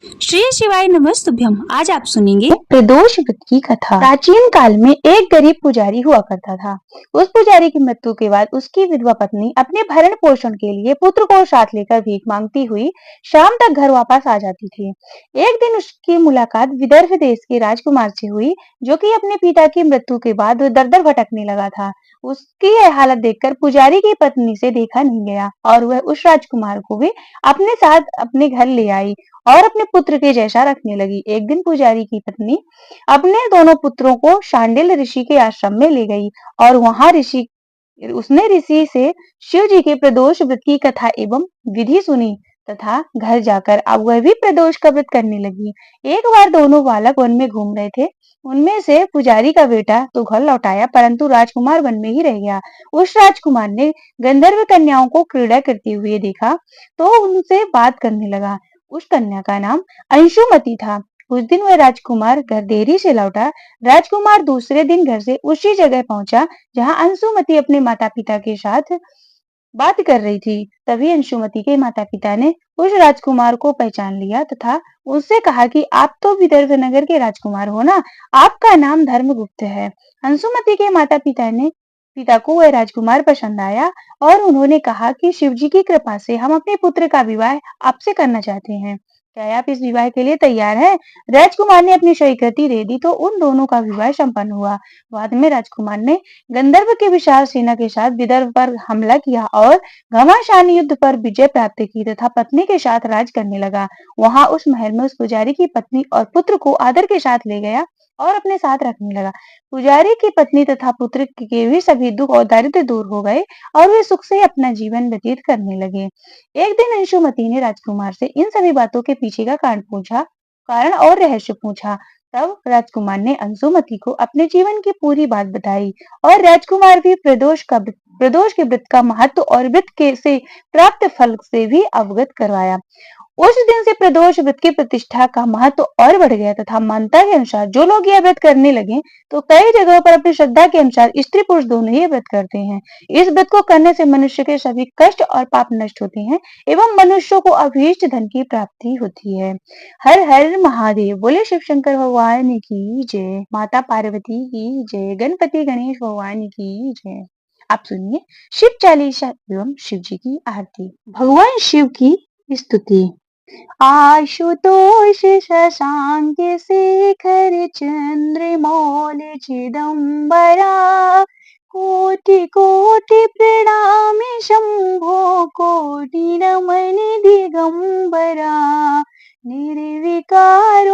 श्री शिवाय नमस्तुभ्यम। आज आप सुनेंगे प्रदोष व्रत की कथा। प्राचीन काल में एक गरीब पुजारी हुआ करता था। उस पुजारी की मृत्यु के बाद उसकी विधवा पत्नी अपने भरण पोषण के लिए पुत्र को साथ लेकर भीख मांगती हुई शाम तक घर वापस आ जाती थी। एक दिन उसकी मुलाकात विदर्भ देश के राजकुमार से हुई, जो कि अपने पिता की मृत्यु के बाद दर-दर भटकने लगा था। उसकी यह हालत देखकर पुजारी की पत्नी से देखा नहीं गया और वह उस राजकुमार को भी अपने साथ अपने घर ले आई और अपने पुत्र के जैसा रखने लगी। एक दिन पुजारी की पत्नी अपने दोनों पुत्रों को शांडिल्य ऋषि के आश्रम में ले गई और वहां उसने ऋषि से शिव जी के प्रदोष व्रत की कथा एवं विधि सुनी तथा घर जाकर अब वह भी प्रदोष का व्रत करने लगी। एक बार दोनों बालक वन में घूम रहे थे। उनमें से पुजारी का बेटा तो घर लौट आया, परंतु राजकुमार वन में ही रह गया। उस राजकुमार ने गंधर्व कन्याओं को क्रीड़ा करते हुए देखा तो उनसे बात करने लगा। उस कन्या का नाम अंशुमति था। उस दिन वह राजकुमार घर देरी से लौटा। राजकुमार दूसरे दिन घर से उसी जगह पहुंचा जहां अंशुमति अपने माता पिता के साथ बात कर रही थी। तभी अंशुमति के माता पिता ने उस राजकुमार को पहचान लिया तथा उससे कहा कि आप तो विदर्भ नगर के राजकुमार हो ना, आपका नाम धर्मगुप्त है। अंशुमति के माता पिता को वह राजकुमार पसंद आया और उन्होंने कहा कि शिव जी की कृपा से हम अपने पुत्र का विवाह आपसे करना चाहते हैं। क्या आप इस विवाह के लिए तैयार हैं? राजकुमार ने अपनी स्वीकृति दे दी तो उन दोनों का विवाह संपन्न हुआ। बाद में राजकुमार ने गंधर्व की विशाल सेना के साथ विदर्भ पर हमला किया और घमासान युद्ध पर विजय प्राप्त की तथा पत्नी के साथ राज करने लगा। वहां उस महल में उस पुजारी की पत्नी और पुत्र को आदर के साथ ले गया और अपने साथ रखने लगा। पुजारी की पत्नी तथा पुत्र के भी सभी दुख और दारिद्र्य दूर हो गए और वे सुख से अपना जीवन व्यतीत करने लगे। एक दिन अंशुमति ने राजकुमार से इन सभी बातों के पीछे का कारण और रहस्य पूछा। तब राजकुमार ने अंशुमति को अपने जीवन की पूरी बात बताई और राजकुमार भी प्रदोष के व्रत का महत्व और व्रत के से प्राप्त फल से भी अवगत करवाया। उस दिन से प्रदोष व्रत की प्रतिष्ठा का महत्व और बढ़ गया तथा मान्यता के अनुसार जो लोग यह व्रत करने लगे तो कई जगहों पर अपनी श्रद्धा के अनुसार स्त्री पुरुष दोनों ही व्रत करते हैं। इस व्रत को करने से मनुष्य के सभी कष्ट और पाप नष्ट होते हैं एवं मनुष्यों को अभीष्ट धन की प्राप्ति होती है। हर हर महादेव। बोले शिव शंकर भगवान की जय, माता पार्वती की जय, गणपति गणेश भगवान की जय। आप सुनिए शिव चालीसा एवं शिव जी की आरती। भगवान शिव की स्तुति। आशुतोष शशांक शेखर चंद्रमौल चिदंबरा, कोटि कोटि प्रणामि शंभो, कोटि नमन दिगंबरा। निर्विकार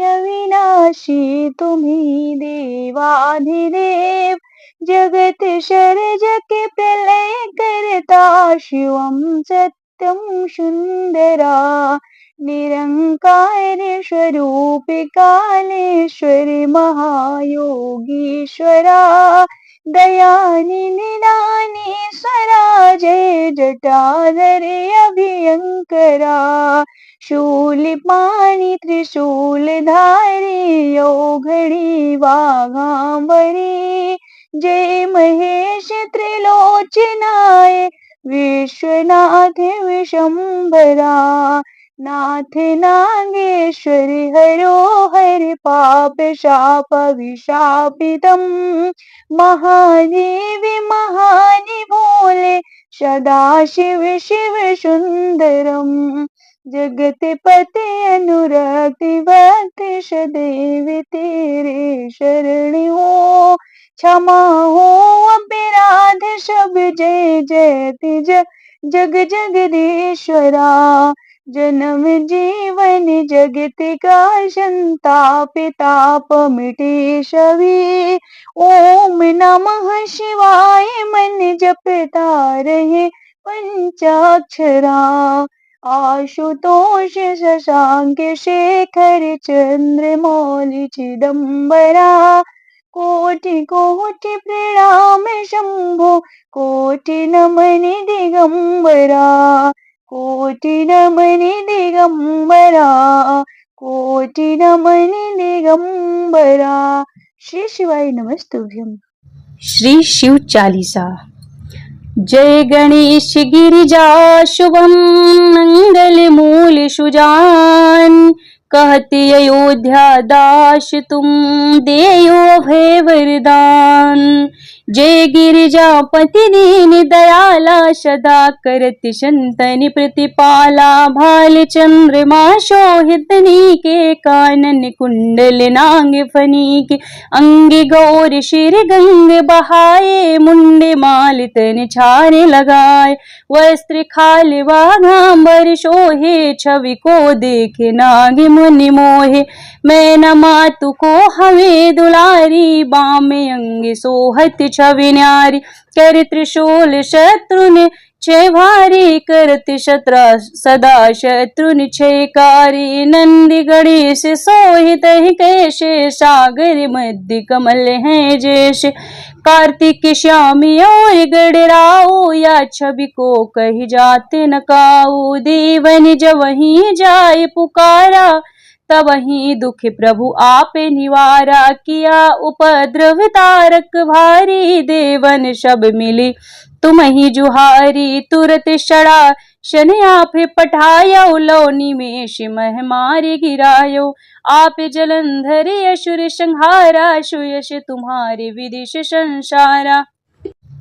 अविनाशी तुम्ही देवाधिदेव, जगत सर्जक प्रलय करता शिवम सत्यम सुंदरा। निरंकार स्वरूप कालेश्वर महायोगीश्वरा, दयानि निदानेश्वरा, जय जटाधर अभयंकरा। शूलपाणि त्रिशूलधारी औघड़ी वाघांबरी, जय महेश त्रिलोचनाय विश्वनाथ विशंभरा। नाथ नागेश्वर हरो हर पाप शाप विशापितम्, महादेव महानि भोले सदाशिव शिव सुंदरम्। जगत पते अनुरक्त भक्त सदैव तेरे शरण हो, क्षमा हो अपराध सब जय जयति जग जगदीश्वरा। जन्म जीवन जगत का संताप ताप मिटे सभी, ओम नमः शिवाय मन जपता रहे पंचाक्षरा। आशुतोष शशांक शेखर चंद्रमौल चिदंबरा, कोटि कोटि प्रणाम शंभो, कोटि नमन दिगंबरा। कोटि नमन दिगंबरा, कोटि नमन दिगंबरा। श्री शिवाय नमस्तुभ्यम। श्री शिव चालीसा। जय गणेश गिरिजा शुभम मंगल मूल सुजान, कहते अयोध्या दास तुम देयो अभय वरदान। जय गिरिजापति दीन दयाला, सदा करत संतन प्रतिपाला। भाल चंद्रमा शोभित नीके, कानन कुंडल नाग फनीके। अंग गौर शिर गंग बहाए, मुंडे माल तन छारे लगाए। वस्त्र खाल वाघांबर शोहे, छवि को देखे नाग मुनि मोहे। मैं न मातु को हमें दुलारी, बामे अंग सोहत छवि न्यारी। कर त्रिशूल शत्रुन छे भारी, करत शत्रा सदा शत्रुन छेकारी। नंदी गणेश सोहित कैसे, सागर मध्य कमल है जैसे। कार्तिक श्यामी और गडराऊ, या छवि को कही जाते न काऊ। देवन जब वहीं जाए पुकारा, तब वहीं दुख प्रभु आपे निवारा। किया उपद्रव तारक भारी, देवन सब मिली तुम ही जुहारी। तुरत सड़ा शन आप पठायो, लौनी में सिमह मारी गिरायो। आप जलंधर असुर संहारा, सुयश तुम्हारे विदिश संसारा।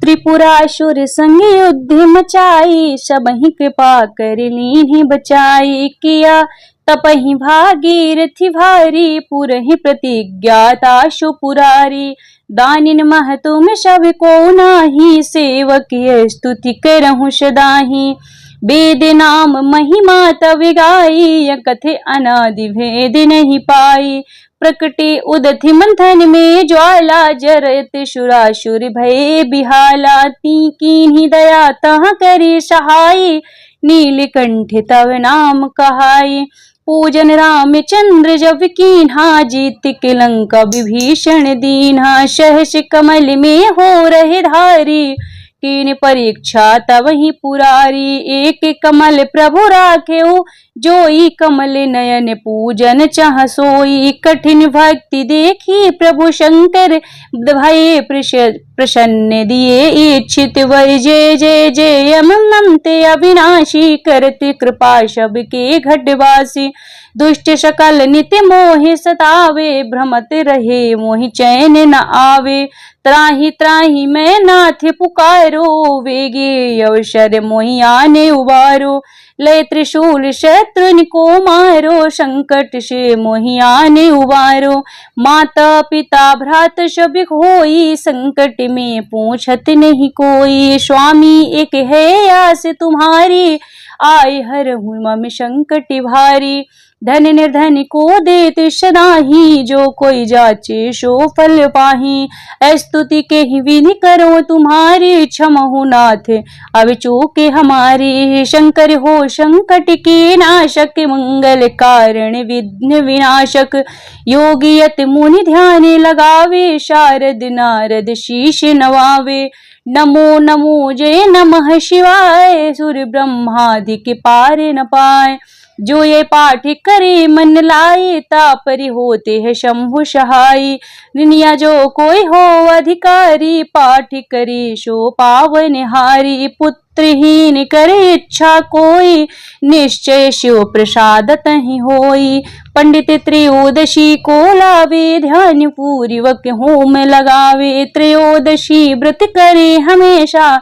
त्रिपुरासुर संग युद्ध मचाई, सबहि कृपा कर लीन्हि बचाई। किया तपहि भागीरथि भारी, पुरहि प्रतिज्ञाता सुपुरारी। दानिन मह तुम सब को नाही, सेवक ये स्तुति करहु सदाहि। वेद नाम महिमा तव गाई, कथे अनादि भेद नहीं पाई। प्रकटे उदधि मंथन में ज्वाला, जरत सुरासुर भय बिहाला। कीन्ही दया तहाँ करे सहाय, नीलकंठ तव नाम कहाई। पूजन रामचंद्र जब कीन्हा, जीत के लंका विभीषण दीन्हा। सहस कमल में हो रहे धारी, कीन परीक्षा तब ही पुरारी। एक कमल प्रभु राखेउ, जोई कमल नयन पूजन चाह सोई। कठिन भक्ति देखी प्रभु शंकर, भये प्रसन्न दिए इच्छित वर। जय जय जय अनंत अविनाशी, करत कृपा सबके घटवासी। दुष्ट सकल नित्य मोहि सतावे, भ्रमत रहे मोहि चैन न आवे। त्राहि त्राहि मैं नाथ पुकारो, वेगे अवसर मोहि आने उबारो। लय त्रिशूल शत्रुन को मारो, संकट से मोहि आने उबारो। माता पिता भ्रात सब होई, संकट में पूछत नहीं कोई। स्वामी एक है आस तुम्हारी, आय हरहु मम संकट भारी। धन निर्धन को देत सदाहि, जो कोई जाचे सो फल पाहि। स्तुति के ही विधि करो तुम्हारी, क्षमहु नाथ अब चूके हमारी। शंकर हो संकट के नाशक, मंगल कारण विघ्न विनाशक। योगी यत मुनि ध्यान लगावे, शारद नारद शीश नवावे। नमो नमो जय नमः शिवाय, सुर ब्रह्मादि के पार न पाए। जो ये पाठ करे मन लाए, तापरि होते है शंभु सहाय। दुनिया जो कोई हो अधिकारी, पाठ करे सो पावन हारी। पुत्रहीन करे इच्छा कोई, निश्चय शिव प्रसाद तहि होई। पंडित त्रयोदशी को लावे, ध्यान पूर्वक होम लगावे। त्रयोदशी व्रत करे हमेशा,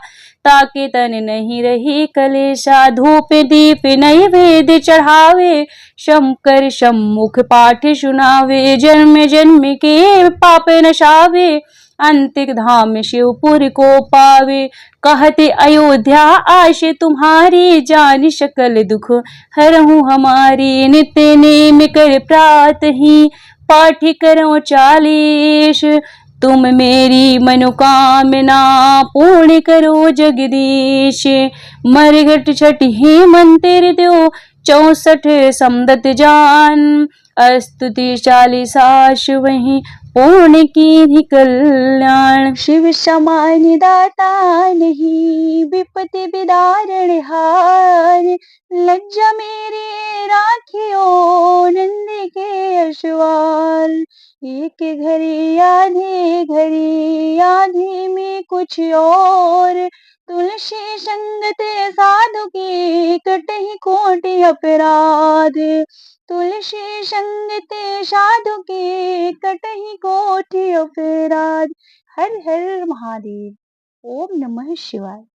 ताके तन नहीं रही कलेशा। धूप दीप नैवेद्य चढ़ावे, शंकर सम्मुख पाठ सुनावे। जन्म जन्म के पाप नशावे, अंतिक धाम शिवपुर को पावे। कहते अयोध्या आश तुम्हारी, जान सकल दुख हरहु हमारी। नित्य नेम कर प्रात ही, पाठ करो 40। तुम मेरी मनोकामना पूर्ण करो जगदीश। मरघट छठ ही मंत्र दो, 64 समदत जान। स्तुति 40 वही पूर्ण की कल्याण। शिव समान दाता नहीं, विपत्ति बिदारण हार। लज्जा मेरे राखियो, नंद के अश्वार। एक घड़ी आधे में कुछ और, तुलसी संगते साधु की कटहि कोटि अपराध। तुलसी संगते साधु की कटहि कोटि अपराध। हर हर महादेव। ओम नमः शिवाय।